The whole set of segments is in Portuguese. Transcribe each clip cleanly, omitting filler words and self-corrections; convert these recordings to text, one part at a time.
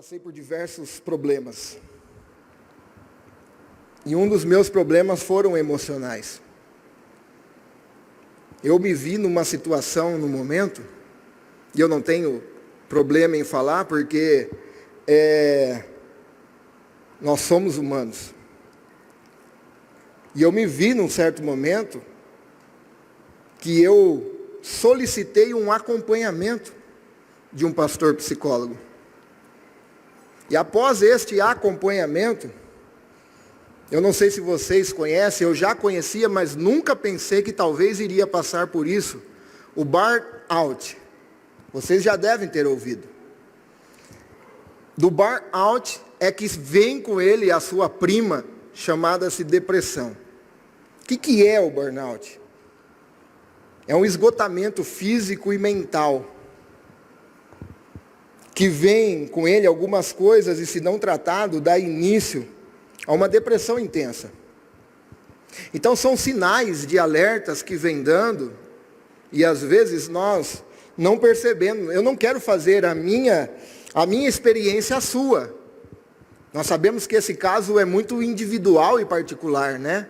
passei por diversos problemas. E um dos meus problemas foram emocionais. Eu me vi numa situação, no momento, e eu não tenho problema em falar, porque nós somos humanos. E eu me vi num certo momento que eu solicitei um acompanhamento de um pastor psicólogo. E após este acompanhamento, eu não sei se vocês conhecem, eu já conhecia, mas nunca pensei que talvez iria passar por isso, o burnout. Vocês já devem ter ouvido. Do burnout é que vem com ele a sua prima, chamada-se depressão. O que é o burnout? É um esgotamento físico e mental, que vem com ele algumas coisas e, se não tratado, dá início a uma depressão intensa. Então são sinais de alertas que vem dando, e às vezes nós não percebemos. Eu não quero fazer a minha experiência a sua. Nós sabemos que esse caso é muito individual e particular, né?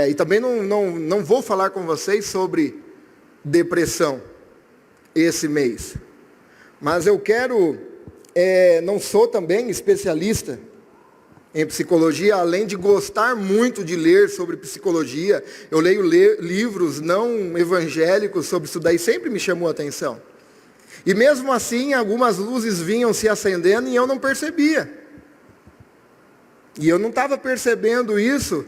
E também não vou falar com vocês sobre depressão esse mês. Mas eu quero, não sou também especialista em psicologia, além de gostar muito de ler sobre psicologia. Eu leio livros não evangélicos sobre isso daí, sempre me chamou a atenção. E mesmo assim, algumas luzes vinham se acendendo e eu não percebia. E eu não estava percebendo isso,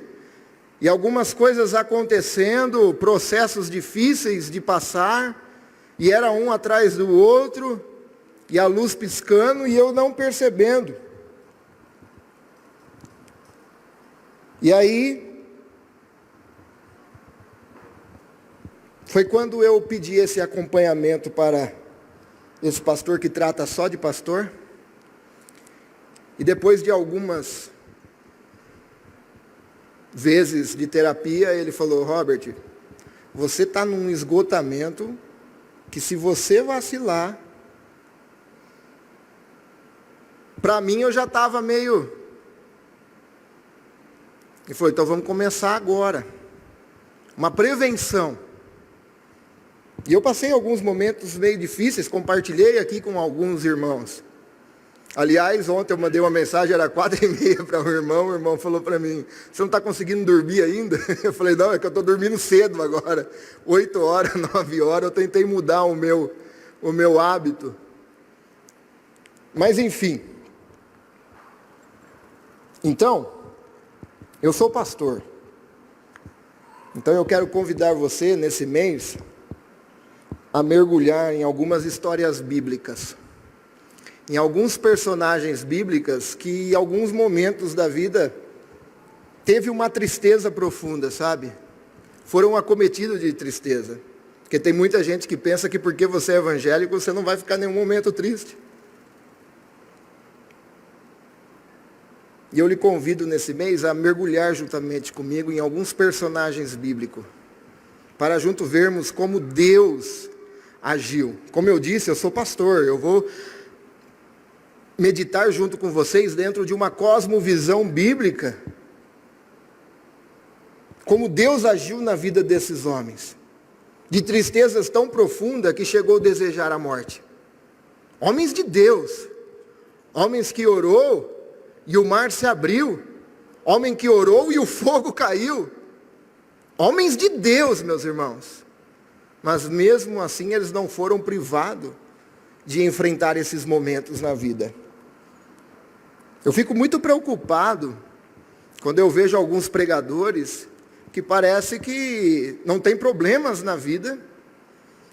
e algumas coisas acontecendo, processos difíceis de passar, e era um atrás do outro, e a luz piscando, e eu não percebendo. E aí, foi quando eu pedi esse acompanhamento para esse pastor que trata só de pastor. E depois de algumas vezes de terapia, ele falou: Robert, você está num esgotamento que, se você vacilar, para mim eu já estava meio... Ele falou: então vamos começar agora. Uma prevenção. E eu passei alguns momentos meio difíceis, compartilhei aqui com alguns irmãos. Aliás, ontem eu mandei uma mensagem, era 4h30 para o irmão falou para mim: você não está conseguindo dormir ainda? Eu falei: não, é que eu estou dormindo cedo agora, 8 horas, 9 horas, eu tentei mudar o meu hábito. Mas enfim. Então, eu sou pastor. Então eu quero convidar você, nesse mês, a mergulhar em algumas histórias bíblicas. Em alguns personagens bíblicos que, em alguns momentos da vida, teve uma tristeza profunda, sabe? Foram acometidos de tristeza. Porque tem muita gente que pensa que porque você é evangélico, você não vai ficar em nenhum momento triste. E eu lhe convido nesse mês a mergulhar juntamente comigo em alguns personagens bíblicos, para junto vermos como Deus agiu. Como eu disse, eu sou pastor, eu vou meditar junto com vocês dentro de uma cosmovisão bíblica, como Deus agiu na vida desses homens, de tristezas tão profundas que chegou a desejar a morte. Homens de Deus, homens que orou e o mar se abriu, homem que orou e o fogo caiu, homens de Deus, meus irmãos. Mas mesmo assim eles não foram privados de enfrentar esses momentos na vida. Eu fico muito preocupado quando eu vejo alguns pregadores que parece que não tem problemas na vida.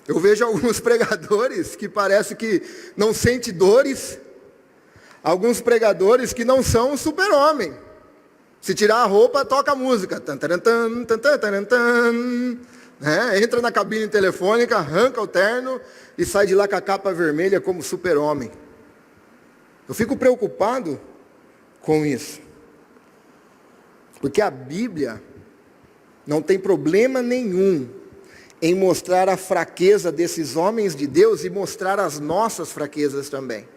Eu vejo alguns pregadores que parece que não sente dores. Alguns pregadores que não são super-homem. Se tirar a roupa, toca a música. Entra na cabine telefônica, arranca o terno e sai de lá com a capa vermelha como super-homem. Eu fico preocupado com isso. Porque a Bíblia não tem problema nenhum em mostrar a fraqueza desses homens de Deus e mostrar as nossas fraquezas também.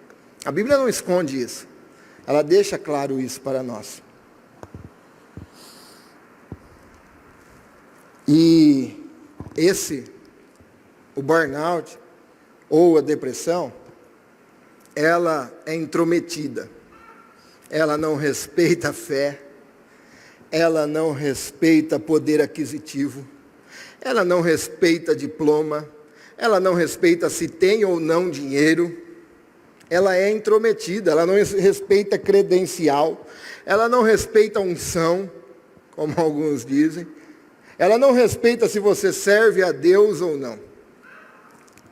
A Bíblia não esconde isso. Ela deixa claro isso para nós. E o burnout, ou a depressão, ela é intrometida. Ela não respeita a fé. Ela não respeita poder aquisitivo. Ela não respeita diploma. Ela não respeita se tem ou não dinheiro. Ela é intrometida. Ela não respeita credencial. Ela não respeita unção, como alguns dizem. Ela não respeita se você serve a Deus ou não.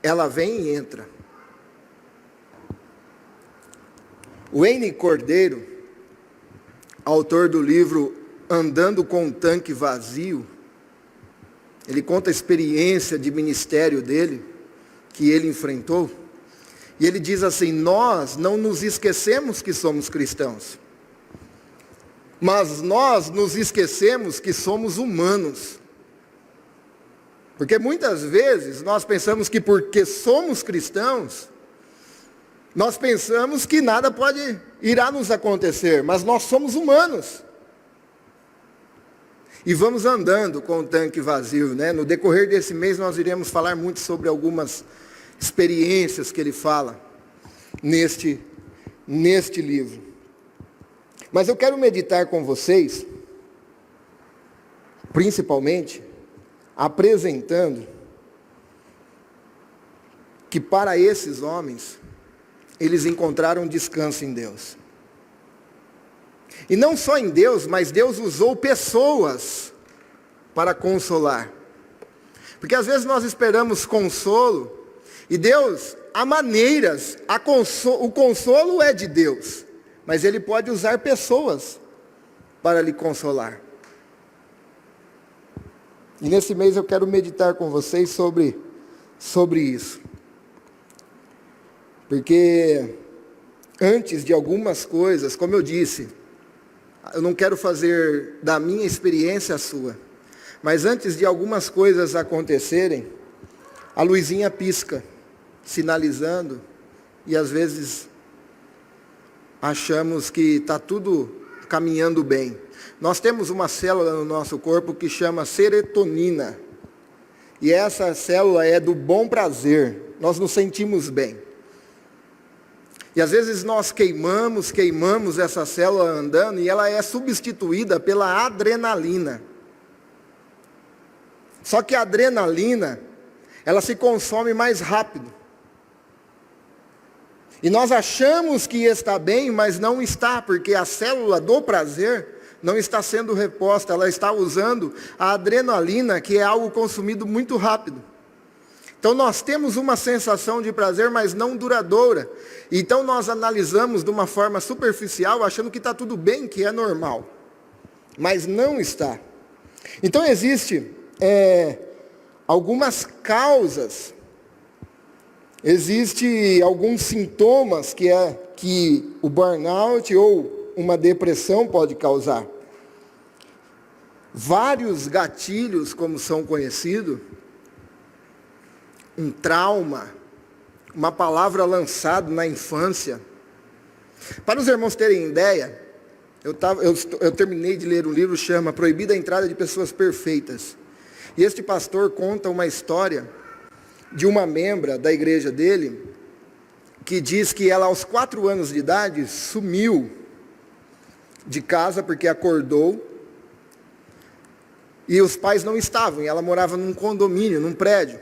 Ela vem e entra. Wayne Cordeiro, autor do livro Andando com um Tanque Vazio, ele conta a experiência de ministério dele, que ele enfrentou, e ele diz assim: nós não nos esquecemos que somos cristãos, mas nós nos esquecemos que somos humanos. Porque muitas vezes nós pensamos que porque somos cristãos, nós pensamos que nada irá nos acontecer, mas nós somos humanos. E vamos andando com o tanque vazio, né? No decorrer desse mês nós iremos falar muito sobre algumas experiências que ele fala neste livro. Mas eu quero meditar com vocês, principalmente, apresentando que para esses homens, eles encontraram descanso em Deus. E não só em Deus, mas Deus usou pessoas para consolar. Porque às vezes nós esperamos consolo, e Deus, há maneiras, o consolo é de Deus, mas Ele pode usar pessoas para lhe consolar. E nesse mês eu quero meditar com vocês sobre isso. Porque antes de algumas coisas, como eu disse, eu não quero fazer da minha experiência a sua, mas antes de algumas coisas acontecerem, a luzinha pisca, sinalizando, e às vezes achamos que está tudo caminhando bem. Nós temos uma célula no nosso corpo que chama serotonina, e essa célula é do bom prazer, nós nos sentimos bem. E às vezes nós queimamos essa célula andando, e ela é substituída pela adrenalina. Só que a adrenalina, ela se consome mais rápido. E nós achamos que está bem, mas não está, porque a célula do prazer não está sendo reposta, ela está usando a adrenalina, que é algo consumido muito rápido. Então nós temos uma sensação de prazer, mas não duradoura. Então nós analisamos de uma forma superficial, achando que está tudo bem, que é normal. Mas não está. Então existem algumas causas, existem alguns sintomas que o burnout ou uma depressão pode causar. Vários gatilhos, como são conhecidos, um trauma, uma palavra lançada na infância. Para os irmãos terem ideia, eu terminei de ler um livro que chama Proibida a Entrada de Pessoas Perfeitas. E este pastor conta uma história de uma membra da igreja dele, que diz que ela aos 4 anos de idade sumiu de casa porque acordou, e os pais não estavam, e ela morava num condomínio, num prédio.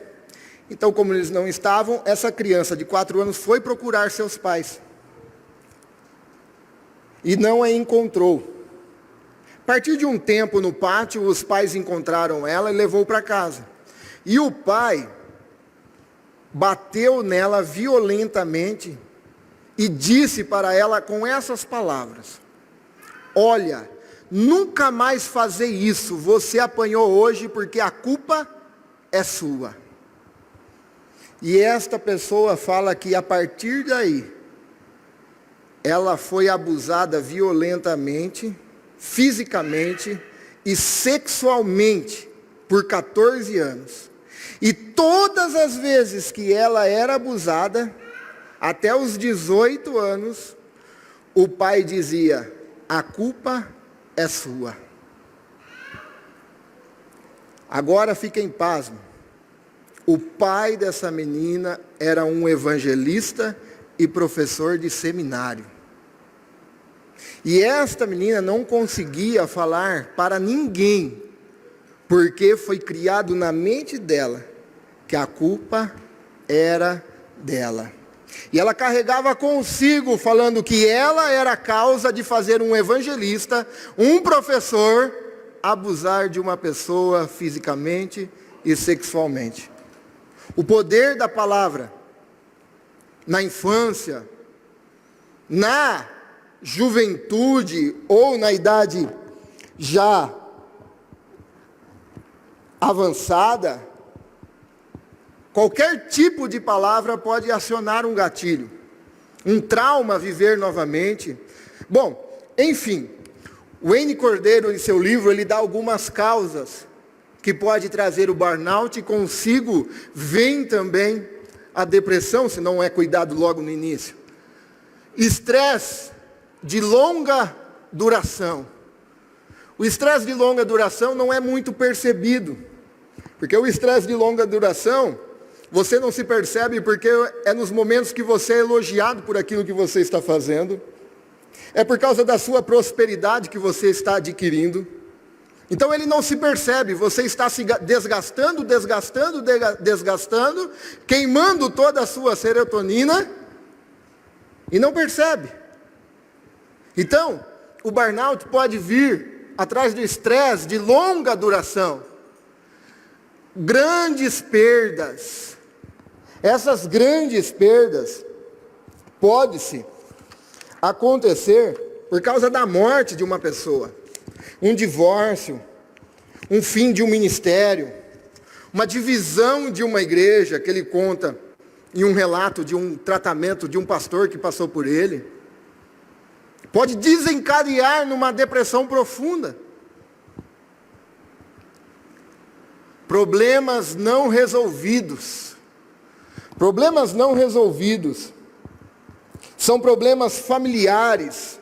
Então, como eles não estavam, essa criança de 4 anos foi procurar seus pais. E não a encontrou. A partir de um tempo no pátio, os pais encontraram ela e levou para casa. E o pai bateu nela violentamente e disse para ela com essas palavras: olha, nunca mais fazer isso, você apanhou hoje porque a culpa é sua. E esta pessoa fala que a partir daí, ela foi abusada violentamente, fisicamente e sexualmente por 14 anos. E todas as vezes que ela era abusada, Até os 18 anos, o pai dizia: a culpa é sua. Agora fiquem pasmos. O pai dessa menina era um evangelista e professor de seminário. E esta menina não conseguia falar para ninguém, porque foi criado na mente dela que a culpa era dela. E ela carregava consigo, falando que ela era a causa de fazer um evangelista, um professor, abusar de uma pessoa fisicamente e sexualmente. O poder da palavra, na infância, na juventude ou na idade já avançada, qualquer tipo de palavra pode acionar um gatilho, um trauma viver novamente. Bom, enfim, o Wayne Cordeiro, em seu livro, ele dá algumas causas que pode trazer o burnout e consigo vem também a depressão, se não é cuidado logo no início. Estresse de longa duração. O estresse de longa duração não é muito percebido, porque o estresse de longa duração, você não se percebe porque é nos momentos que você é elogiado por aquilo que você está fazendo, é por causa da sua prosperidade que você está adquirindo. Então ele não se percebe, você está se desgastando, queimando toda a sua serotonina e não percebe. Então, o burnout pode vir atrás do estresse de longa duração. Grandes perdas. Essas grandes perdas pode-se acontecer por causa da morte de uma pessoa. Um divórcio, um fim de um ministério, uma divisão de uma igreja, que ele conta em um relato de um tratamento de um pastor que passou por ele, pode desencadear numa depressão profunda. Problemas não resolvidos. Problemas não resolvidos são problemas familiares,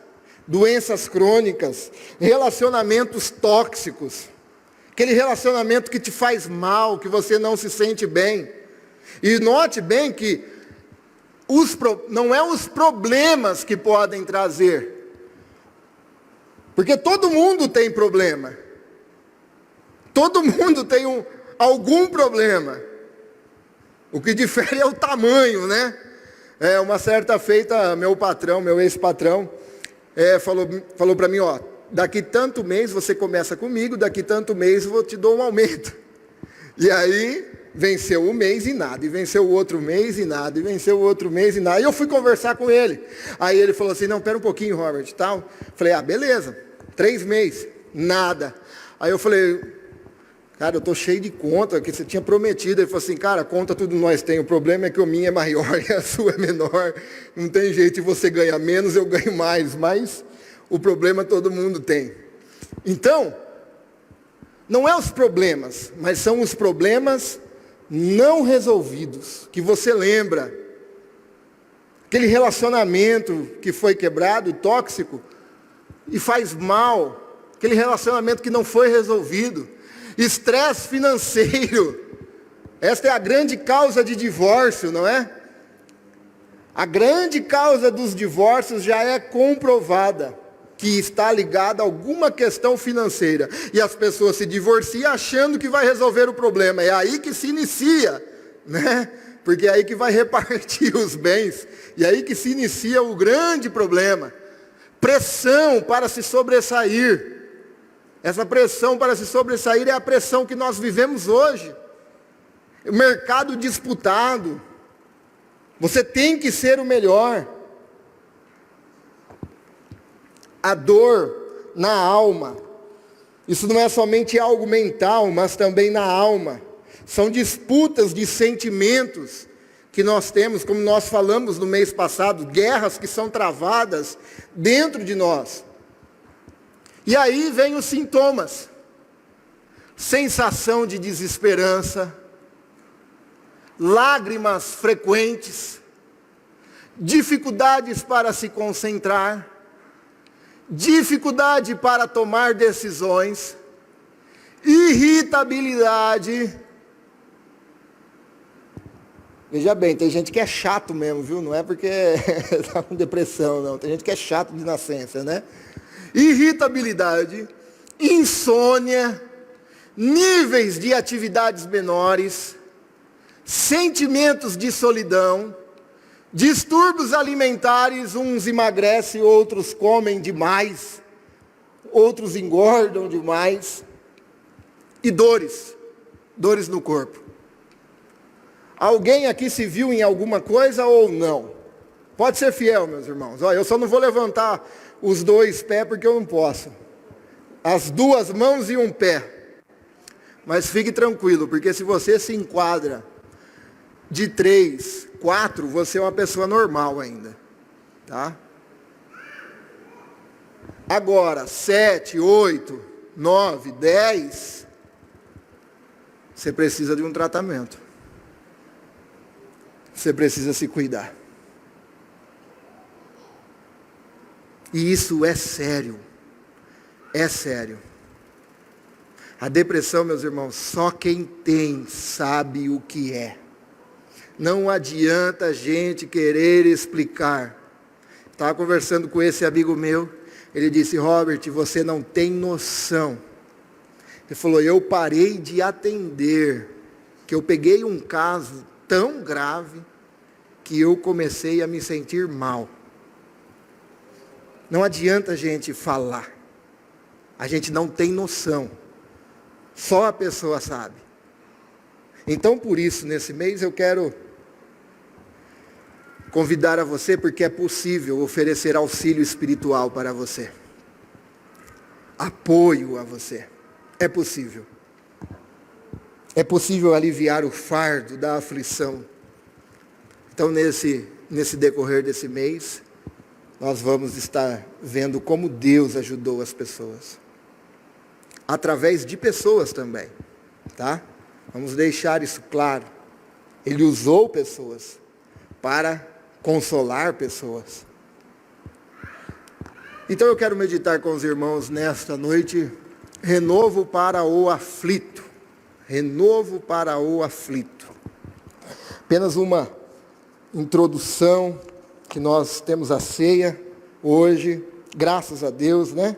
doenças crônicas, relacionamentos tóxicos, aquele relacionamento que te faz mal, que você não se sente bem. E note bem que não é os problemas que podem trazer, porque todo mundo tem problema, todo mundo tem algum problema, o que difere é o tamanho, né? Uma certa feita, meu ex-patrão, falou para mim, ó, daqui tanto mês você começa comigo, daqui tanto mês eu te dou um aumento. E aí, venceu um mês e nada, e venceu o outro mês e nada, e venceu o outro mês e nada. E eu fui conversar com ele. Aí ele falou assim, não, pera um pouquinho, Robert, tal. Falei, beleza, 3 meses, nada. Aí eu falei, cara, eu estou cheio de conta, que você tinha prometido. Ele falou assim, cara, conta tudo nós tem, o problema é que o minha é maior e a sua é menor. Não tem jeito de você ganhar menos, eu ganho mais, mas o problema todo mundo tem. Então, não é os problemas, mas são os problemas não resolvidos, que você lembra. Aquele relacionamento que foi quebrado, tóxico, e faz mal. Aquele relacionamento que não foi resolvido. Estresse financeiro. Esta é a grande causa de divórcio, não é? A grande causa dos divórcios já é comprovada, que está ligada a alguma questão financeira. E as pessoas se divorciam achando que vai resolver o problema. É aí que se inicia, né? Porque é aí que vai repartir os bens. E é aí que se inicia o grande problema. Pressão para se sobressair. Essa pressão para se sobressair é a pressão que nós vivemos hoje. O mercado disputado. Você tem que ser o melhor. A dor na alma. Isso não é somente algo mental, mas também na alma. São disputas de sentimentos que nós temos, como nós falamos no mês passado, guerras que são travadas dentro de nós. E aí vem os sintomas. Sensação de desesperança, lágrimas frequentes, dificuldades para se concentrar, dificuldade para tomar decisões, irritabilidade. Veja bem, tem gente que é chato mesmo, viu? Não é porque está com depressão, não. Tem gente que é chato de nascença, né? Irritabilidade, insônia, níveis de atividades menores, sentimentos de solidão, distúrbios alimentares, uns emagrecem, outros comem demais, outros engordam demais, e dores no corpo. Alguém aqui se viu em alguma coisa ou não? Pode ser fiel, meus irmãos. Olha, eu só não vou levantar os 2 pés porque eu não posso. As 2 mãos e um pé. Mas fique tranquilo, porque se você se enquadra de 3, 4, você é uma pessoa normal ainda. Tá? Agora, 7, 8, 9, 10, você precisa de um tratamento. Você precisa se cuidar. E isso é sério. É sério. A depressão, meus irmãos, só quem tem sabe o que é. Não adianta a gente querer explicar. Estava conversando com esse amigo meu. Ele disse: Robert, você não tem noção. Ele falou: eu parei de atender, que eu peguei um caso tão grave que eu comecei a me sentir mal. Não adianta a gente falar. A gente não tem noção. Só a pessoa sabe. Então, por isso, nesse mês eu quero convidar a você, porque é possível oferecer auxílio espiritual para você. Apoio a você. É possível. É possível aliviar o fardo da aflição. Então, nesse decorrer desse mês, nós vamos estar vendo como Deus ajudou as pessoas. Através de pessoas também. Tá? Vamos deixar isso claro. Ele usou pessoas para consolar pessoas. Então eu quero meditar com os irmãos nesta noite, renovo para o aflito. Renovo para o aflito. Apenas uma introdução, que nós temos a ceia hoje, graças a Deus, né?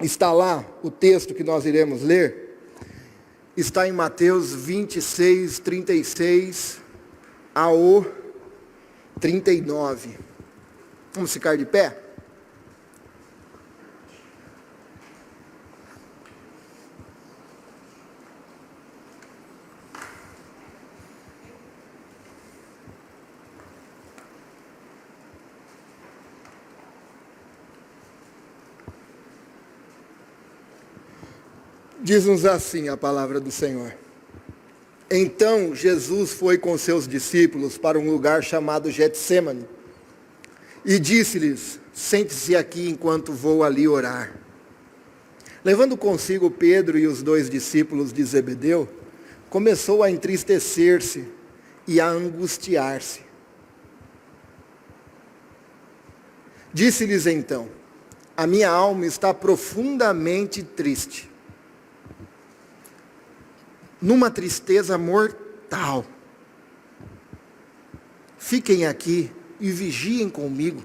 Está lá o texto que nós iremos ler, está em Mateus 26, 36 ao 39. Vamos ficar de pé? Diz-nos assim a palavra do Senhor. Então Jesus foi com seus discípulos para um lugar chamado Getsêmani e disse-lhes: sente-se aqui enquanto vou ali orar. Levando consigo Pedro e os 2 discípulos de Zebedeu, começou a entristecer-se e a angustiar-se. Disse-lhes então: a minha alma está profundamente triste, numa tristeza mortal. Fiquem aqui e vigiem comigo.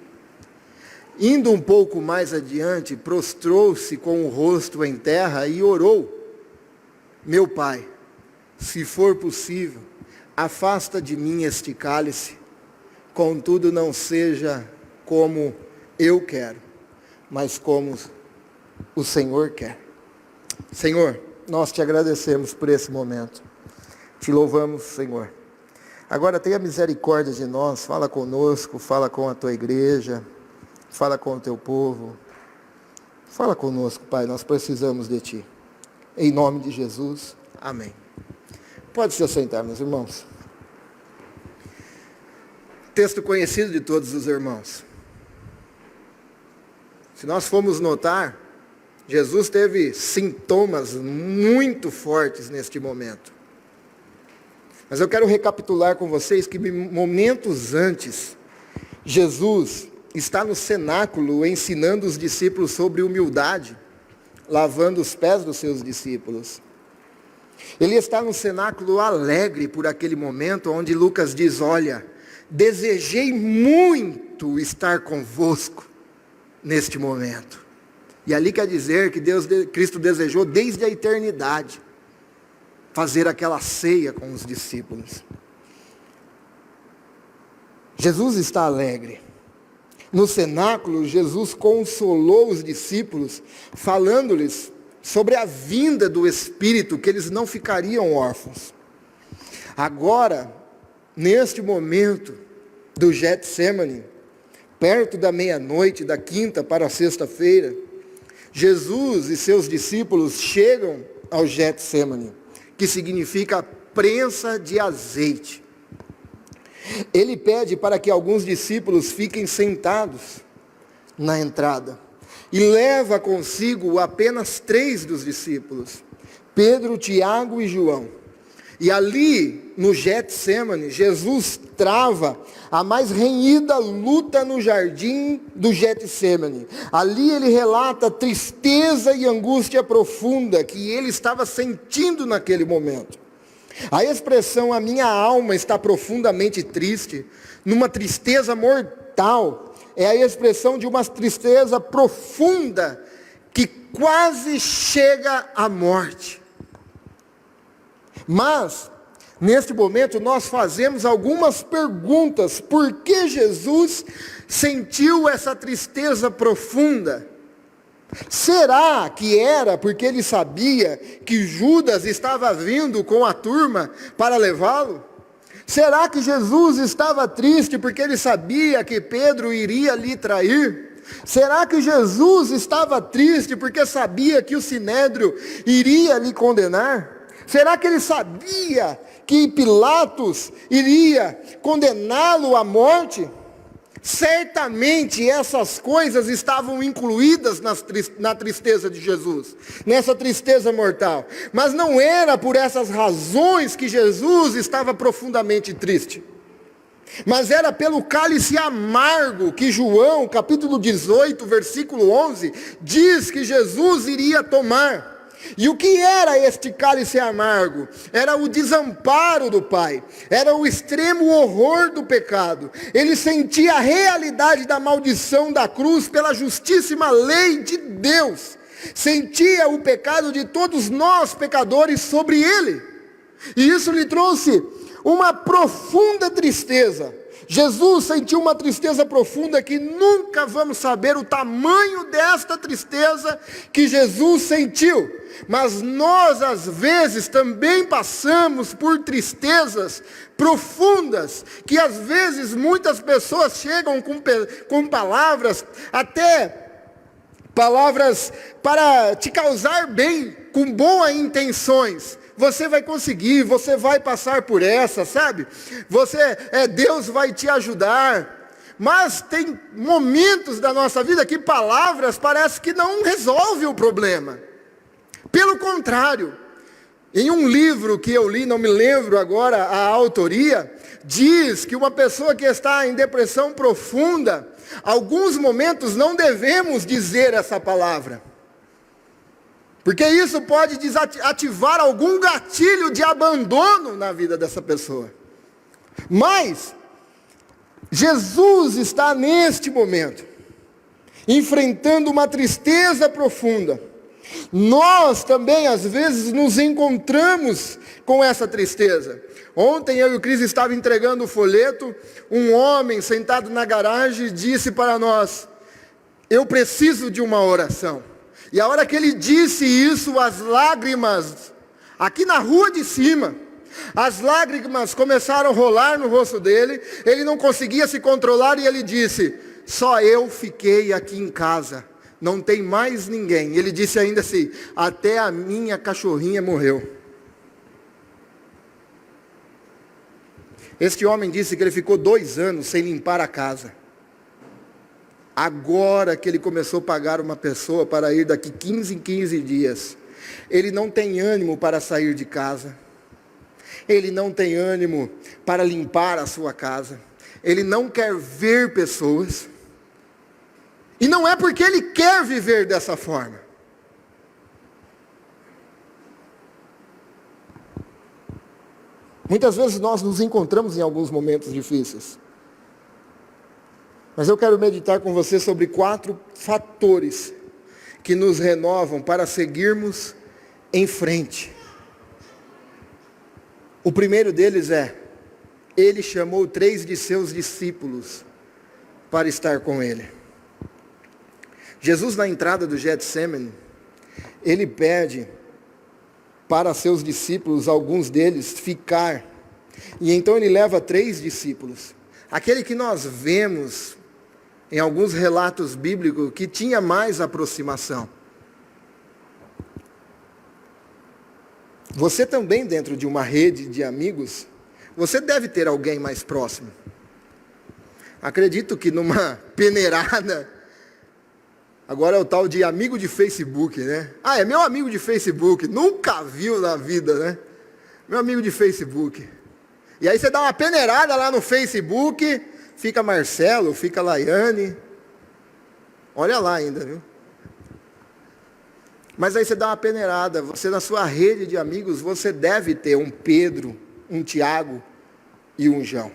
Indo um pouco mais adiante, prostrou-se com o rosto em terra e orou: meu Pai, se for possível, afasta de mim este cálice, contudo não seja como eu quero, mas como o Senhor quer. Senhor, nós te agradecemos por esse momento. Te louvamos, Senhor. Agora tenha misericórdia de nós, fala conosco, fala com a tua igreja, fala com o teu povo. Fala conosco, Pai, nós precisamos de ti. Em nome de Jesus, amém. Pode se assentar, meus irmãos. Texto conhecido de todos os irmãos. Se nós formos notar, Jesus teve sintomas muito fortes neste momento. Mas eu quero recapitular com vocês que momentos antes, Jesus está no cenáculo ensinando os discípulos sobre humildade, lavando os pés dos seus discípulos. Ele está no cenáculo alegre por aquele momento, onde Lucas diz, olha, desejei muito estar convosco neste momento. E ali quer dizer que Cristo desejou desde a eternidade fazer aquela ceia com os discípulos. Jesus está alegre. No cenáculo, Jesus consolou os discípulos, falando-lhes sobre a vinda do Espírito, que eles não ficariam órfãos. Agora, neste momento do Getsêmani, perto da meia-noite, da quinta para a sexta-feira, Jesus e seus discípulos chegam ao Getsêmani, que significa prensa de azeite. Ele pede para que alguns discípulos fiquem sentados na entrada. E leva consigo apenas 3 dos discípulos, Pedro, Tiago e João. E ali, no Getsêmani, Jesus trava a mais renhida luta no jardim do Getsêmani. Ali ele relata a tristeza e angústia profunda que ele estava sentindo naquele momento. A expressão, a minha alma está profundamente triste, numa tristeza mortal, é a expressão de uma tristeza profunda, que quase chega à morte. Mas, neste momento, nós fazemos algumas perguntas. Por que Jesus sentiu essa tristeza profunda? Será que era porque ele sabia que Judas estava vindo com a turma para levá-lo? Será que Jesus estava triste porque ele sabia que Pedro iria lhe trair? Será que Jesus estava triste porque sabia que o Sinédrio iria lhe condenar? Será que ele sabia que Pilatos iria condená-lo à morte? Certamente essas coisas estavam incluídas na tristeza de Jesus, nessa tristeza mortal. Mas não era por essas razões que Jesus estava profundamente triste. Mas era pelo cálice amargo que João, capítulo 18, versículo 11, diz que Jesus iria tomar. E o que era este cálice amargo? Era o desamparo do Pai, era o extremo horror do pecado. Ele sentia a realidade da maldição da cruz pela justíssima lei de Deus. Sentia o pecado de todos nós pecadores sobre ele. E isso lhe trouxe uma profunda tristeza. Jesus sentiu uma tristeza profunda que nunca vamos saber o tamanho desta tristeza que Jesus sentiu. Mas nós, às vezes, também passamos por tristezas profundas, que às vezes muitas pessoas chegam com palavras, até palavras para te causar bem, com boas intenções. Você vai conseguir, você vai passar por essa, sabe? Deus vai te ajudar. Mas tem momentos da nossa vida que palavras parece que não resolvem o problema. Pelo contrário, em um livro que eu li, não me lembro agora a autoria, diz que uma pessoa que está em depressão profunda, alguns momentos não devemos dizer essa palavra. Porque isso pode ativar algum gatilho de abandono na vida dessa pessoa. Mas, Jesus está neste momento, enfrentando uma tristeza profunda. Nós também, às vezes, nos encontramos com essa tristeza. Ontem eu e o Cris estávamos entregando o folheto, um homem sentado na garagem disse para nós, eu preciso de uma oração. E a hora que ele disse isso, as lágrimas, aqui na rua de cima, as lágrimas começaram a rolar no rosto dele, ele não conseguia se controlar e ele disse, só eu fiquei aqui em casa, não tem mais ninguém. Ele disse ainda assim, até a minha cachorrinha morreu. Este homem disse que ele ficou 2 anos sem limpar a casa. Agora que ele começou a pagar uma pessoa para ir daqui 15 em 15 dias, ele não tem ânimo para sair de casa. Ele não tem ânimo para limpar a sua casa. Ele não quer ver pessoas. E não é porque ele quer viver dessa forma. Muitas vezes nós nos encontramos em alguns momentos difíceis. Mas eu quero meditar com você sobre 4 fatores que nos renovam para seguirmos em frente. O primeiro deles é, ele chamou 3 de seus discípulos para estar com ele. Jesus, na entrada do Getsêmani, ele pede para seus discípulos, alguns deles, ficar. E então ele leva 3 discípulos. Aquele que nós vemos em alguns relatos bíblicos que tinha mais aproximação. Você também, dentro de uma rede de amigos, você deve ter alguém mais próximo. Acredito que numa peneirada, agora é o tal de amigo de Facebook, né? Ah, é meu amigo de Facebook, nunca viu na vida, né? Meu amigo de Facebook. E aí você dá uma peneirada lá no Facebook, fica Marcelo, fica Laiane. Olha lá ainda, viu? Mas aí você dá uma peneirada, você na sua rede de amigos, você deve ter um Pedro, um Tiago e um João.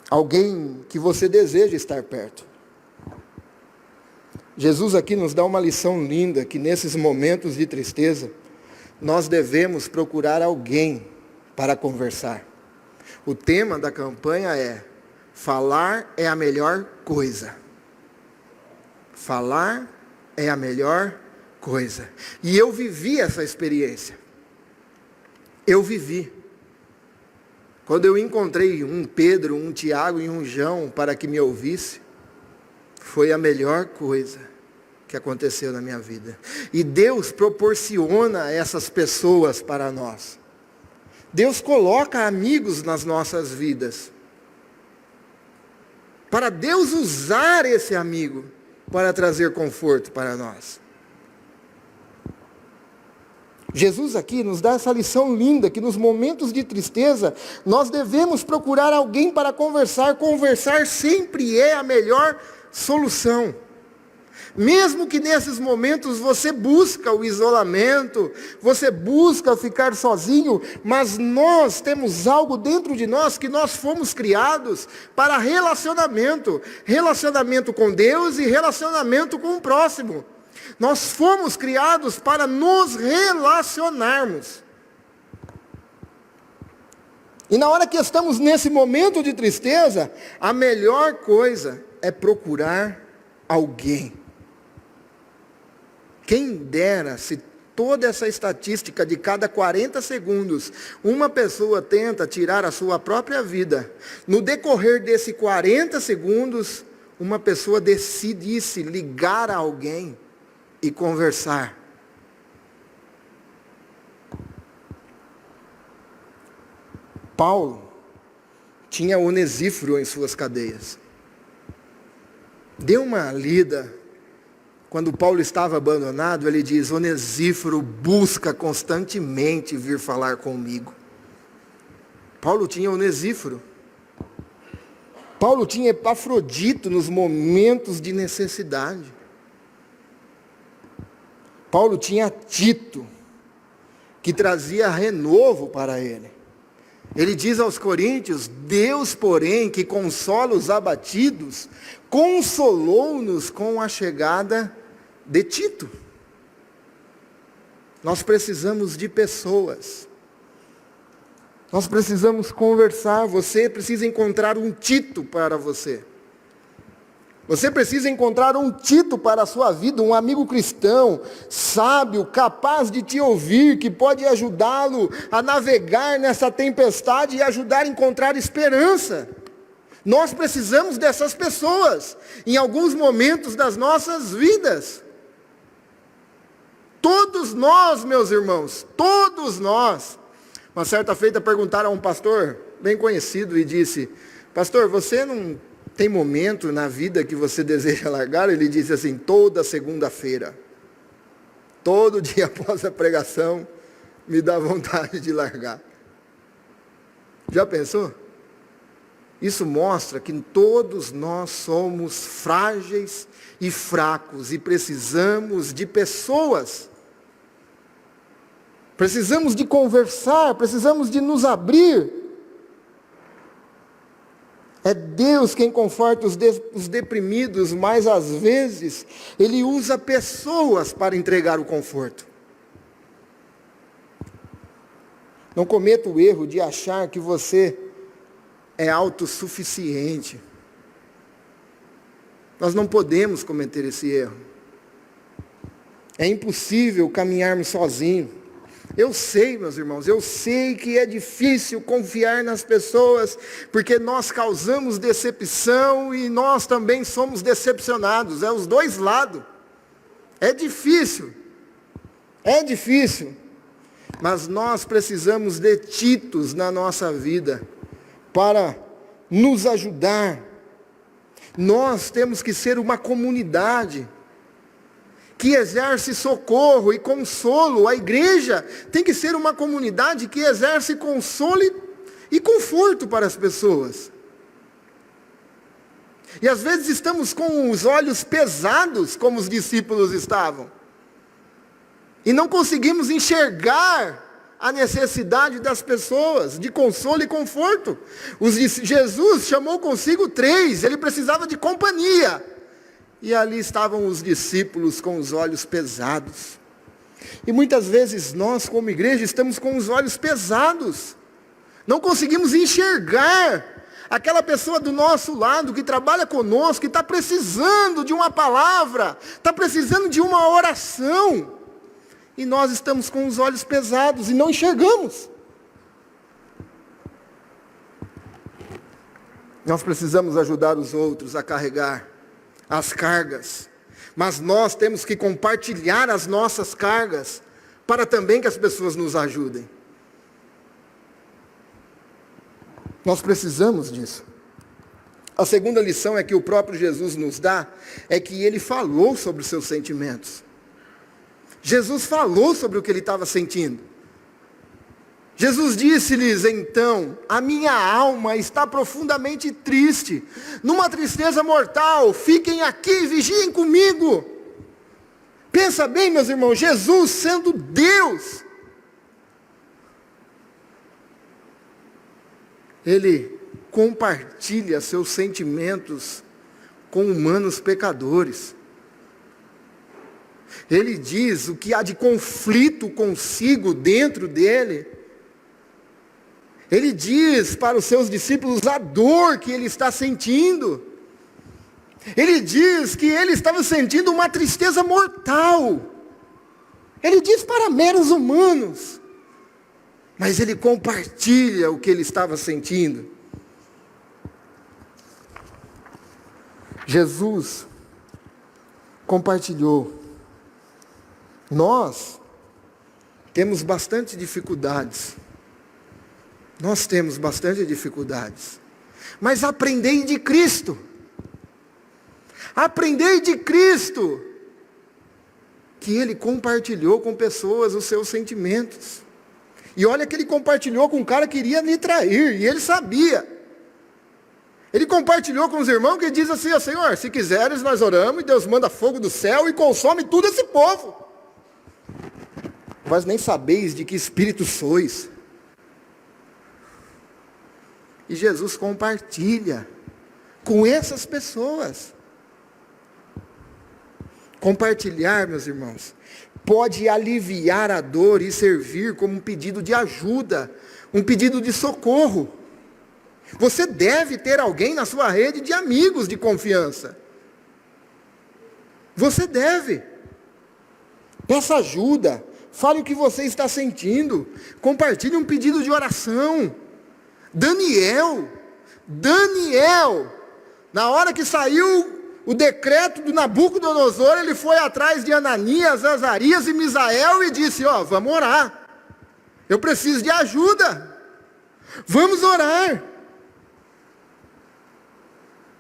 Alguém que você deseja estar perto. Jesus aqui nos dá uma lição linda, que nesses momentos de tristeza, nós devemos procurar alguém para conversar. O tema da campanha é, falar é a melhor coisa. Falar é a melhor coisa. E eu vivi essa experiência. Eu vivi. Quando eu encontrei um Pedro, um Tiago e um João para que me ouvisse, foi a melhor coisa que aconteceu na minha vida. E Deus proporciona essas pessoas para nós. Deus coloca amigos nas nossas vidas. Para Deus usar esse amigo para trazer conforto para nós. Jesus aqui nos dá essa lição linda, que nos momentos de tristeza, nós devemos procurar alguém para conversar. Conversar sempre é a melhor solução. Mesmo que nesses momentos você busca o isolamento, você busca ficar sozinho, mas nós temos algo dentro de nós que nós fomos criados para relacionamento. Relacionamento com Deus e relacionamento com o próximo. Nós fomos criados para nos relacionarmos. E na hora que estamos nesse momento de tristeza, a melhor coisa é procurar alguém. Quem dera se toda essa estatística de cada 40 segundos, uma pessoa tenta tirar a sua própria vida. No decorrer desses 40 segundos, uma pessoa decidisse ligar a alguém e conversar. Paulo tinha Onesíforo em suas cadeias. Dê uma lida. Quando Paulo estava abandonado, ele diz, Onesíforo busca constantemente vir falar comigo. Paulo tinha Onesíforo. Paulo tinha Epafrodito nos momentos de necessidade. Paulo tinha Tito, que trazia renovo para ele. Ele diz aos coríntios, Deus, porém, que consola os abatidos, consolou-nos com a chegada de Tito. Nós precisamos de pessoas. Nós precisamos conversar. Você precisa encontrar um Tito para você. Você precisa encontrar um Tito para a sua vida, um amigo cristão, sábio, capaz de te ouvir, que pode ajudá-lo a navegar nessa tempestade e ajudar a encontrar esperança. Nós precisamos dessas pessoas em alguns momentos das nossas vidas. Todos nós, meus irmãos, todos nós. Uma certa feita perguntaram a um pastor bem conhecido e disse, pastor, você não tem momento na vida que você deseja largar? Ele disse assim, toda segunda-feira. Todo dia após a pregação, me dá vontade de largar. Já pensou? Isso mostra que todos nós somos frágeis e fracos e precisamos de pessoas. Precisamos de conversar, precisamos de nos abrir. É Deus quem conforta os deprimidos, mas às vezes Ele usa pessoas para entregar o conforto. Não cometa o erro de achar que você é autossuficiente. Nós não podemos cometer esse erro. É impossível caminharmos sozinhos. Eu sei, meus irmãos, eu sei que é difícil confiar nas pessoas, porque nós causamos decepção e nós também somos decepcionados. É os dois lados. É difícil. Mas nós precisamos de Titos na nossa vida para nos ajudar. Nós temos que ser uma comunidade que exerce socorro e consolo. A igreja tem que ser uma comunidade que exerce consolo e conforto para as pessoas. E às vezes estamos com os olhos pesados, como os discípulos estavam. E não conseguimos enxergar a necessidade das pessoas, de consolo e conforto. Jesus chamou consigo 3, ele precisava de companhia. E ali estavam os discípulos com os olhos pesados. E muitas vezes nós, como igreja, estamos com os olhos pesados. Não conseguimos enxergar aquela pessoa do nosso lado, que trabalha conosco, que está precisando de uma palavra, está precisando de uma oração. E nós estamos com os olhos pesados e não enxergamos. Nós precisamos ajudar os outros a carregar as cargas. Mas nós temos que compartilhar as nossas cargas para também que as pessoas nos ajudem. Nós precisamos disso. A segunda lição é que o próprio Jesus nos dá, é que ele falou sobre os seus sentimentos. Jesus falou sobre o que ele estava sentindo. Jesus disse-lhes então: a minha alma está profundamente triste, numa tristeza mortal, fiquem aqui e vigiem comigo. Pensa bem, meus irmãos, Jesus sendo Deus, ele compartilha seus sentimentos com humanos pecadores. Ele diz o que há de conflito consigo dentro dele. Ele diz para os seus discípulos a dor que ele está sentindo. Ele diz que ele estava sentindo uma tristeza mortal. Ele diz para meros humanos. Mas ele compartilha o que ele estava sentindo. Jesus compartilhou. Nós temos bastante dificuldades. Mas aprendei de Cristo. Aprendei de Cristo. Que Ele compartilhou com pessoas os seus sentimentos. E olha que Ele compartilhou com um cara que iria lhe trair. E Ele sabia. Ele compartilhou com os irmãos que diz assim: ó, Senhor, se quiseres nós oramos e Deus manda fogo do céu e consome tudo esse povo. Vós nem sabeis de que espírito sois. E Jesus compartilha com essas pessoas. Compartilhar, meus irmãos, pode aliviar a dor e servir como um pedido de ajuda, um pedido de socorro. Você deve ter alguém na sua rede de amigos de confiança. Você deve. Peça ajuda. Fale o que você está sentindo. Compartilhe um pedido de oração. Daniel, na hora que saiu o decreto do Nabucodonosor, ele foi atrás de Ananias, Azarias e Misael e disse: ó, vamos orar. Eu preciso de ajuda. Vamos orar.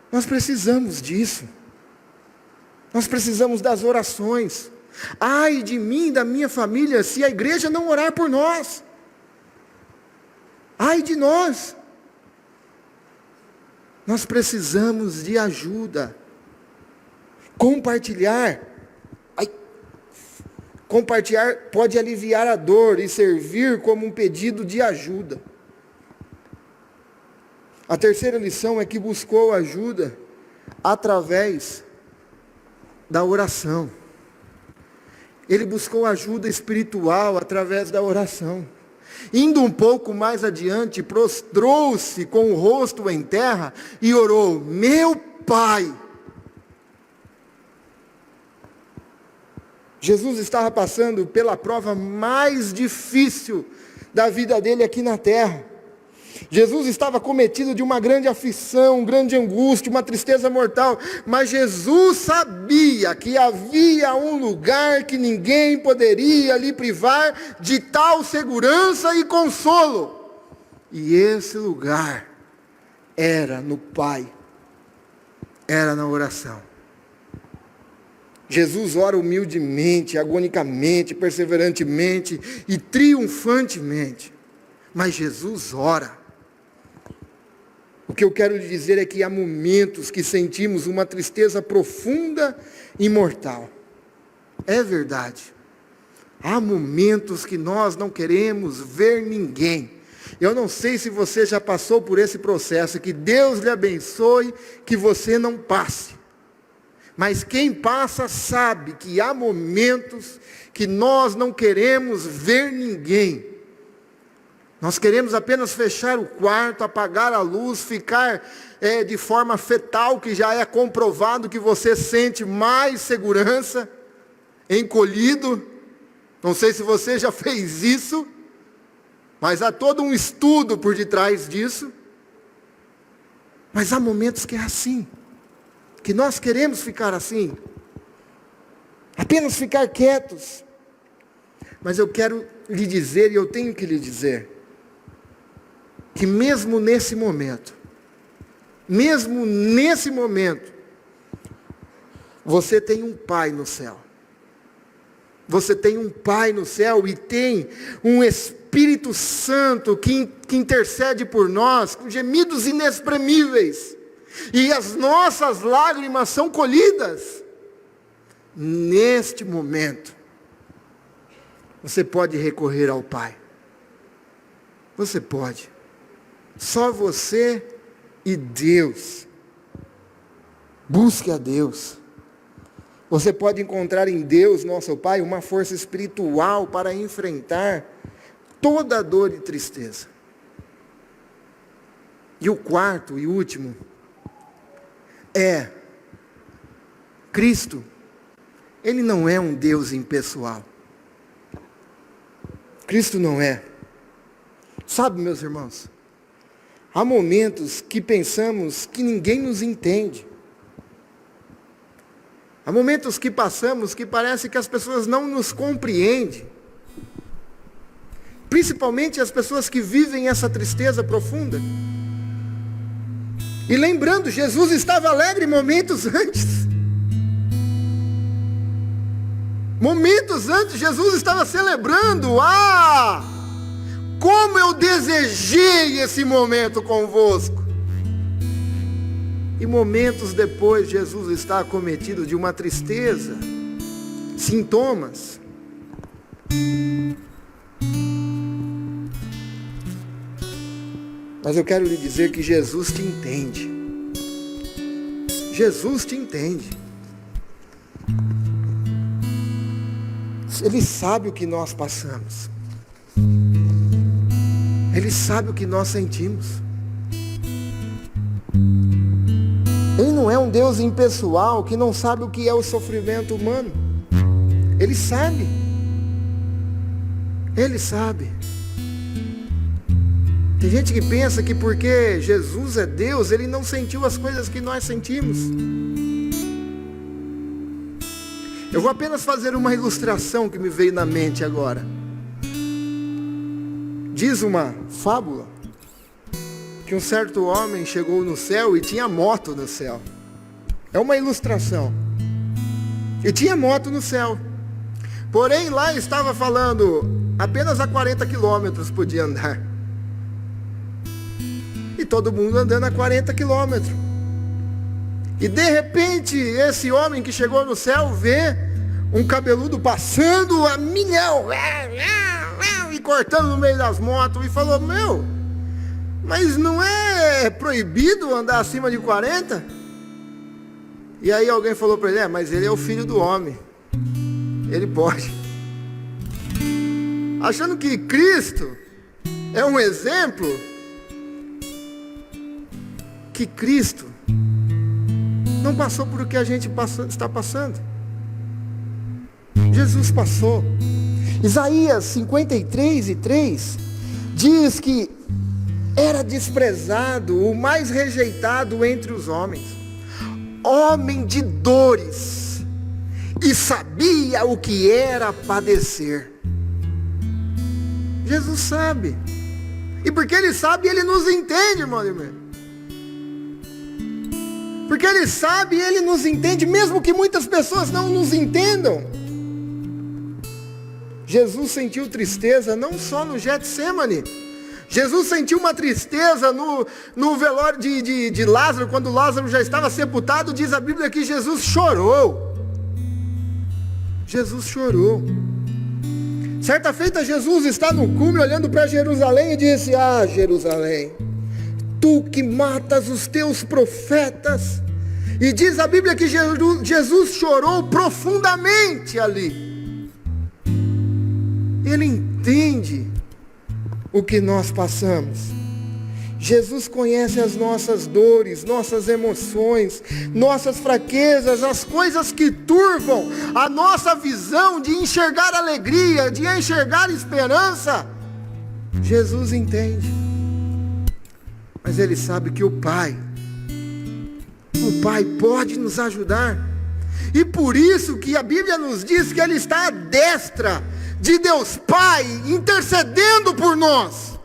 Nós precisamos disso. Nós precisamos das orações. Ai de mim e da minha família se a igreja não orar por nós. Ai de nós. Nós precisamos de ajuda. Compartilhar pode aliviar a dor e servir como um pedido de ajuda. A terceira lição é que buscou ajuda através da oração. Ele buscou ajuda espiritual através da oração. Indo um pouco mais adiante, prostrou-se com o rosto em terra e orou: meu Pai. Jesus estava passando pela prova mais difícil da vida dele aqui na terra. Jesus estava cometido de uma grande aflição, grande angústia, uma tristeza mortal. Mas Jesus sabia que havia um lugar que ninguém poderia lhe privar de tal segurança e consolo. E esse lugar era no Pai, era na oração. Jesus ora humildemente, agonicamente, perseverantemente e triunfantemente. Mas Jesus ora. O que eu quero lhe dizer é que há momentos que sentimos uma tristeza profunda e mortal. É verdade. Há momentos que nós não queremos ver ninguém. Eu não sei se você já passou por esse processo, que Deus lhe abençoe, que você não passe. Mas quem passa sabe que há momentos que nós não queremos ver ninguém. Nós queremos apenas fechar o quarto, apagar a luz, ficar de forma fetal, que já é comprovado que você sente mais segurança, encolhido. Não sei se você já fez isso, mas há todo um estudo por detrás disso. Mas há momentos que é assim, que nós queremos ficar assim, apenas ficar quietos. Mas eu quero lhe dizer, e eu tenho que lhe dizer, que mesmo nesse momento, você tem um Pai no céu. Você tem um Pai no céu e tem um Espírito Santo que intercede por nós com gemidos inexprimíveis. E as nossas lágrimas são colhidas. Neste momento, você pode recorrer ao Pai. Você pode. Só você e Deus. Busque a Deus. Você pode encontrar em Deus, nosso Pai, uma força espiritual para enfrentar toda a dor e tristeza. E o quarto e último é Cristo. Ele não é um Deus impessoal. Cristo não é. Sabe, meus irmãos, há momentos que pensamos que ninguém nos entende. Há momentos que passamos que parece que as pessoas não nos compreendem. Principalmente as pessoas que vivem essa tristeza profunda. E lembrando, Jesus estava alegre momentos antes. Momentos antes, Jesus estava celebrando. Como eu desejei esse momento convosco. E momentos depois, Jesus está acometido de uma tristeza, sintomas. Mas eu quero lhe dizer que Jesus te entende. Jesus te entende. Ele sabe o que nós passamos. Ele sabe o que nós sentimos. Ele não é um Deus impessoal que não sabe o que é o sofrimento humano. Ele sabe. Ele sabe. Tem gente que pensa que porque Jesus é Deus, Ele não sentiu as coisas que nós sentimos. Eu vou apenas fazer uma ilustração que me veio na mente agora. Diz uma fábula que um certo homem chegou no céu e tinha moto no céu. É uma ilustração. E tinha moto no céu. Porém, lá estava falando, apenas a 40 quilômetros podia andar. E todo mundo andando a 40 quilômetros. E de repente, esse homem que chegou no céu vê um cabeludo passando a milhão, e cortando no meio das motos, e falou, mas não é proibido andar acima de 40? E aí alguém falou para ele, mas ele é o filho do homem, ele pode. Achando que Cristo é um exemplo, que Cristo não passou por o que a gente está passando. Jesus passou. Isaías 53:3 diz que era desprezado, o mais rejeitado entre os homens, homem de dores, e sabia o que era padecer. Jesus sabe, e porque Ele sabe, Ele nos entende, irmão e irmã. Porque Ele sabe, Ele nos entende, mesmo que muitas pessoas não nos entendam. Jesus sentiu tristeza não só no Getsemane. Jesus sentiu uma tristeza no velório de Lázaro, quando Lázaro já estava sepultado, diz a Bíblia que Jesus chorou. Jesus chorou. Certa feita Jesus está no cume olhando para Jerusalém e disse, Jerusalém, tu que matas os teus profetas. E diz a Bíblia que Jesus chorou profundamente ali. Ele entende o que nós passamos. Jesus conhece as nossas dores, nossas emoções, nossas fraquezas, as coisas que turvam a nossa visão de enxergar alegria, de enxergar esperança. Jesus entende. Mas Ele sabe que o Pai pode nos ajudar. E por isso que a Bíblia nos diz que Ele está à destra de Deus Pai, intercedendo por nós.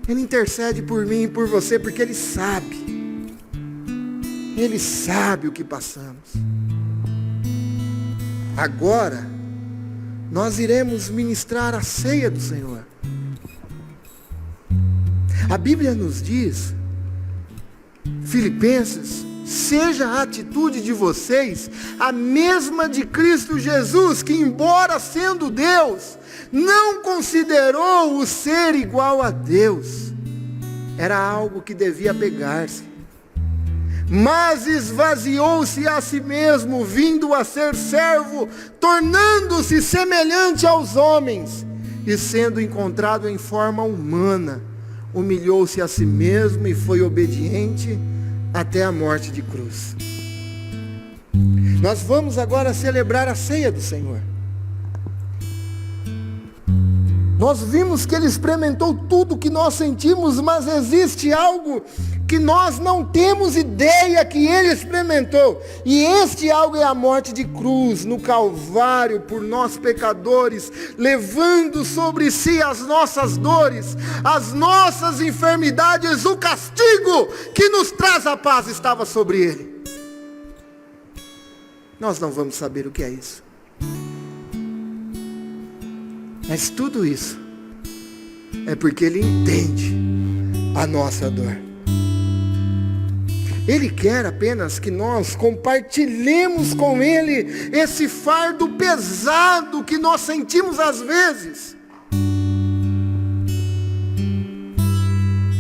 Ele intercede por mim e por você, porque Ele sabe. Ele sabe o que passamos. Agora, nós iremos ministrar a ceia do Senhor. A Bíblia nos diz, Filipenses, seja a atitude de vocês a mesma de Cristo Jesus, que embora sendo Deus, não considerou o ser igual a Deus. Era algo que devia pegar-se. Mas esvaziou-se a si mesmo, vindo a ser servo, tornando-se semelhante aos homens, e sendo encontrado em forma humana, humilhou-se a si mesmo e foi obediente até a morte de cruz. Nós vamos agora celebrar a ceia do Senhor. Nós vimos que Ele experimentou tudo que nós sentimos, mas existe algo que nós não temos ideia que Ele experimentou. E este algo é a morte de cruz, no Calvário, por nós pecadores, levando sobre si as nossas dores, as nossas enfermidades, o castigo que nos traz a paz estava sobre Ele. Nós não vamos saber o que é isso. Mas tudo isso é porque Ele entende a nossa dor. Ele quer apenas que nós compartilhemos com Ele esse fardo pesado que nós sentimos às vezes.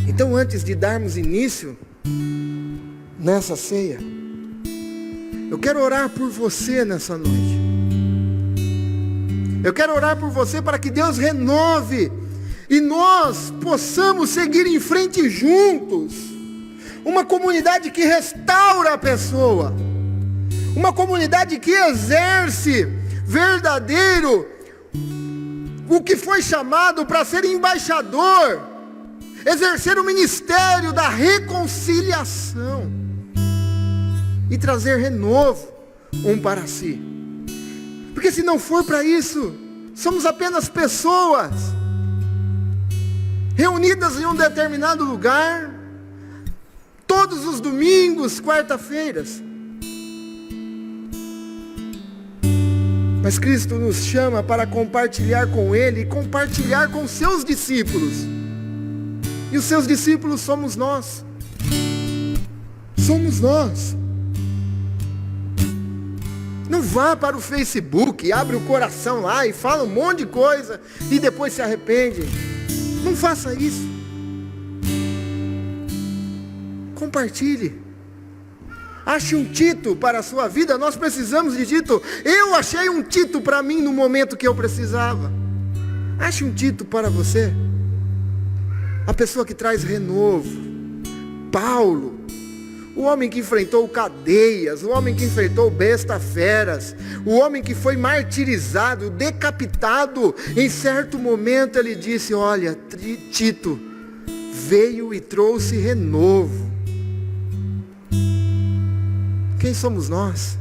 Então, antes de darmos início nessa ceia, eu quero orar por você nessa noite. Eu quero orar por você para que Deus renove e nós possamos seguir em frente juntos. Uma comunidade que restaura a pessoa. Uma comunidade que exerce verdadeiro o que foi chamado para ser embaixador. Exercer o ministério da reconciliação. E trazer renovo um para si. Porque se não for para isso, somos apenas pessoas reunidas em um determinado lugar, todos os domingos, quarta-feiras. Mas Cristo nos chama para compartilhar com Ele e compartilhar com seus discípulos. E os seus discípulos somos nós. Somos nós. Não vá para o Facebook, abre o coração lá e fala um monte de coisa e depois se arrepende. Não faça isso. Compartilhe. Ache um Tito para a sua vida. Nós precisamos de Tito. Eu achei um Tito para mim no momento que eu precisava. Ache um Tito para você. A pessoa que traz renovo. Paulo, o homem que enfrentou cadeias, o homem que enfrentou besta-feras, o homem que foi martirizado, decapitado. Em certo momento ele disse: olha, Tito veio e trouxe renovo. Quem somos nós?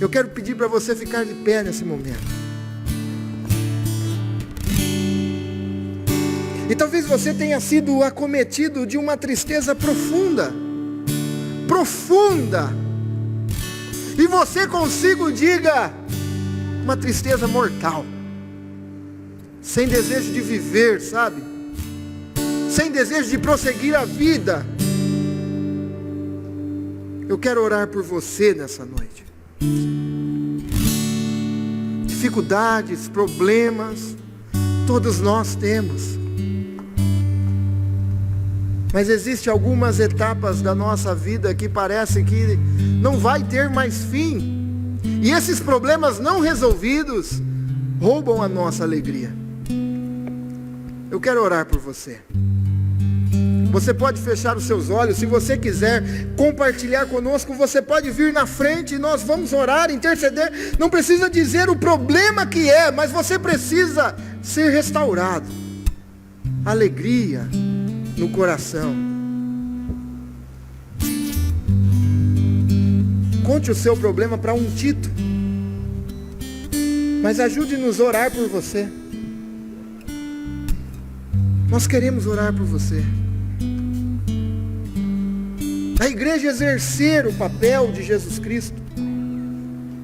Eu quero pedir para você ficar de pé nesse momento. E talvez você tenha sido acometido de uma tristeza profunda. Profunda. E você consigo diga, uma tristeza mortal. Sem desejo de viver, sabe? Sem desejo de prosseguir a vida. Eu quero orar por você nessa noite. Dificuldades, problemas, todos nós temos. Mas existem algumas etapas da nossa vida que parece que não vai ter mais fim. E esses problemas não resolvidos roubam a nossa alegria. Eu quero orar por você. Você pode fechar os seus olhos. Se você quiser compartilhar conosco, você pode vir na frente e nós vamos orar, interceder. Não precisa dizer o problema que é, mas você precisa ser restaurado. Alegria no coração. Conte o seu problema para um Tito, mas ajude-nos a orar por você. Nós queremos orar por você. A igreja exercer o papel de Jesus Cristo,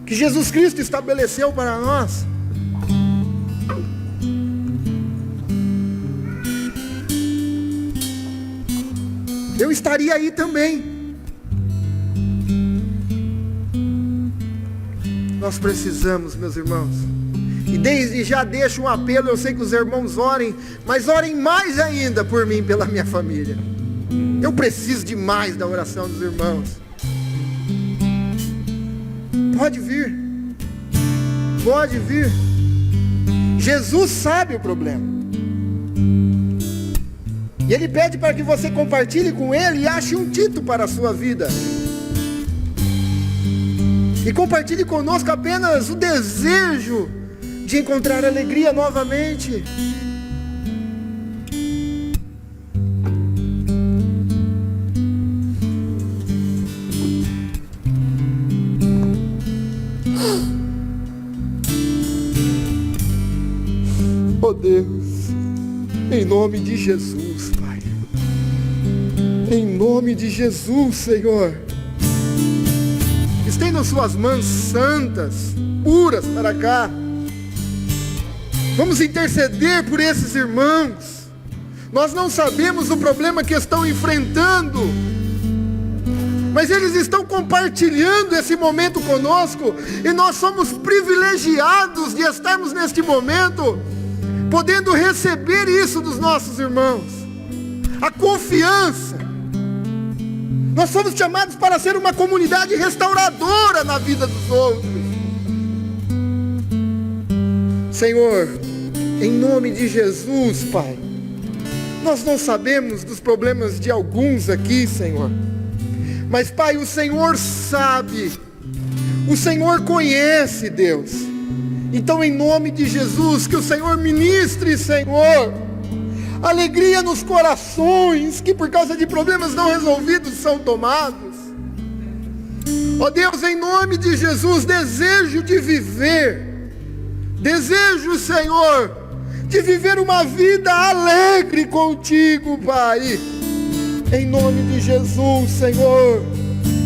que Jesus Cristo estabeleceu para nós. Eu estaria aí também. Nós precisamos, meus irmãos. E desde já deixo um apelo. Eu sei que os irmãos orem, mas orem mais ainda por mim, pela minha família. Eu preciso demais da oração dos irmãos. Pode vir. Pode vir. Jesus sabe o problema. E Ele pede para que você compartilhe com Ele e ache um Tito para a sua vida. E compartilhe conosco apenas o desejo de encontrar alegria novamente. Oh Deus, em nome de Jesus, Pai. Em nome de Jesus, Senhor. Estenda suas mãos santas, puras para cá. Vamos interceder por esses irmãos. Nós não sabemos o problema que estão enfrentando, mas eles estão compartilhando esse momento conosco. E nós somos privilegiados de estarmos neste momento, podendo receber isso dos nossos irmãos. A confiança. Nós somos chamados para ser uma comunidade restauradora na vida dos outros. Senhor, em nome de Jesus, Pai. Nós não sabemos dos problemas de alguns aqui, Senhor. Mas, Pai, o Senhor sabe. O Senhor conhece, Deus. Então, em nome de Jesus, que o Senhor ministre, Senhor, alegria nos corações que por causa de problemas não resolvidos são tomados. Ó Deus, em nome de Jesus, desejo de viver. Desejo, Senhor, de viver uma vida alegre contigo, Pai. Em nome de Jesus, Senhor.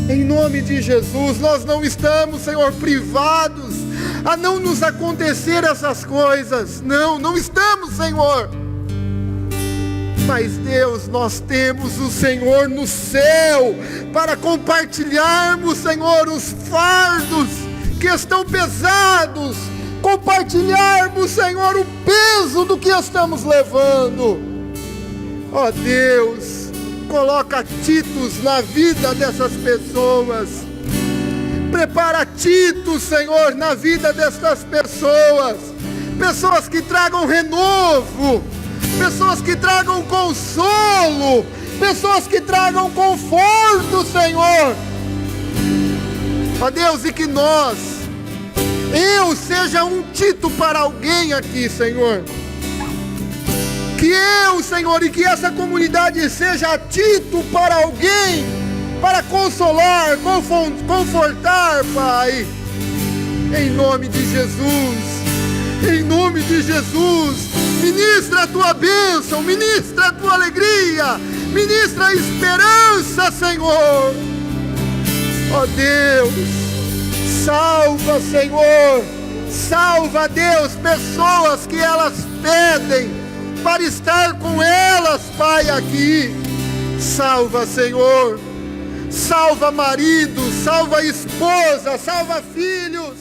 Em nome de Jesus, nós não estamos, Senhor, privados a não nos acontecer essas coisas. Não estamos, Senhor. Mas Deus, nós temos o Senhor no céu, para compartilharmos, Senhor, os fardos que estão pesados, compartilharmos, Senhor, o peso do que estamos levando. Ó Deus, coloca Titos na vida dessas pessoas, prepara Titos, Senhor, na vida dessas pessoas, pessoas que tragam renovo, pessoas que tragam consolo, pessoas que tragam conforto, Senhor. Ó Deus, e que eu seja um Tito para alguém aqui, Senhor. Que eu, Senhor, e que essa comunidade seja Tito para alguém, para consolar, confortar, Pai. Em nome de Jesus, em nome de Jesus, ministra a tua bênção, ministra a tua alegria, ministra a esperança, Senhor. Ó Deus, salva, Senhor, salva, Deus, pessoas que elas pedem para estar com elas, Pai, aqui. Salva, Senhor, salva marido, salva esposa, salva filhos.